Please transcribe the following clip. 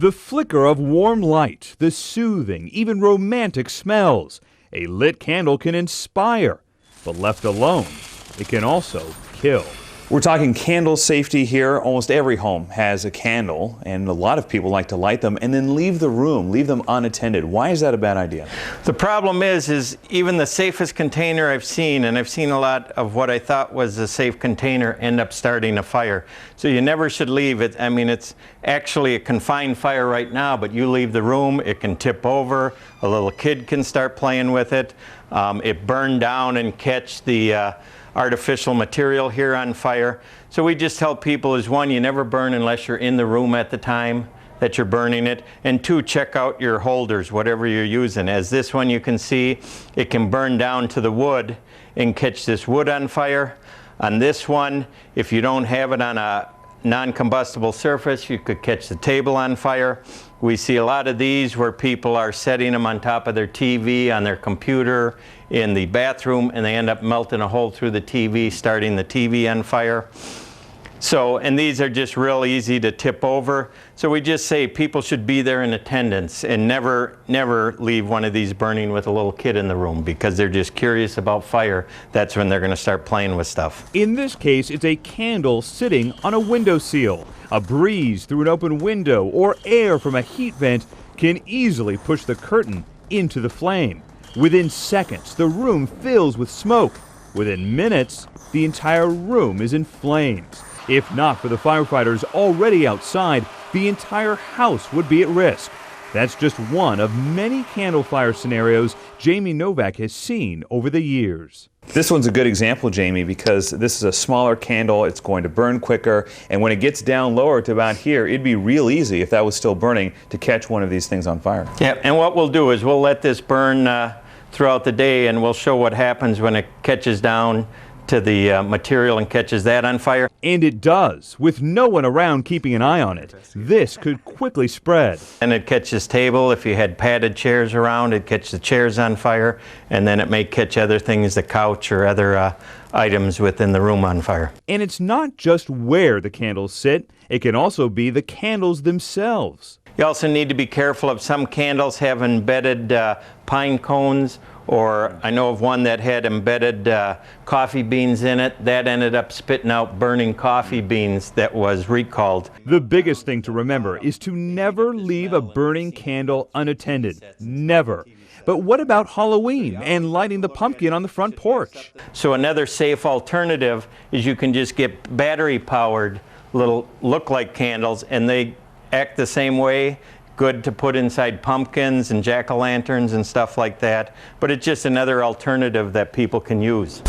The flicker of warm light, the soothing, even romantic smells. A lit candle can inspire, but left alone, it can also kill. We're talking candle safety here. Almost every home has a candle, and a lot of people like to light them and then leave the room, leave them unattended. Why is that a bad idea? The problem is even the safest container I've seen, and I've seen a lot of what I thought was a safe container end up starting a fire. So you never should leave it. I mean, it's actually a confined fire right now, but you leave the room, it can tip over, a little kid can start playing with it. It burned down and catch the artificial material here on fire. So we just tell people is one, you never burn unless you're in the room at the time that you're burning it, and two, check out your holders, whatever you're using. As this one you can see, it can burn down to the wood and catch this wood on fire. On this one, if you don't have it on a non-combustible surface, you could catch the table on fire. We see a lot of these where people are setting them on top of their TV, on their computer, in the bathroom, and they end up melting a hole through the TV, starting the TV on fire. So, and these are just real easy to tip over. So we just say people should be there in attendance and never leave one of these burning with a little kid in the room, because they're just curious about fire. That's when they're going to start playing with stuff. In this case, it's a candle sitting on a windowsill. A breeze through an open window or air from a heat vent can easily push the curtain into the flame. Within seconds, the room fills with smoke. Within minutes, the entire room is in flames. If not for the firefighters already outside, the entire house would be at risk. That's just one of many candle fire scenarios Jamie Novak has seen over the years. This one's a good example, Jamie, because this is a smaller candle. It's going to burn quicker, and when it gets down lower to about here, it'd be real easy if that was still burning to catch one of these things on fire. Yeah, and what we'll do is we'll let this burn throughout the day, and we'll show what happens when it catches down to the material and catches that on fire. And it does, with no one around keeping an eye on it. This could quickly spread. And it catches table. If you had padded chairs around, it'd catch the chairs on fire, and then it may catch other things, the couch or other items within the room on fire. And it's not just where the candles sit, it can also be the candles themselves. You also need to be careful of some candles have embedded pine cones, or I know of one that had embedded coffee beans in it. That ended up spitting out burning coffee beans that was recalled. The biggest thing to remember is to never leave a burning candle unattended. Never. But what about Halloween and lighting the pumpkin on the front porch? So another safe alternative is you can just get battery-powered little look-like candles, and they act the same way. Good to put inside pumpkins and jack-o'-lanterns and stuff like that. But it's just another alternative that people can use.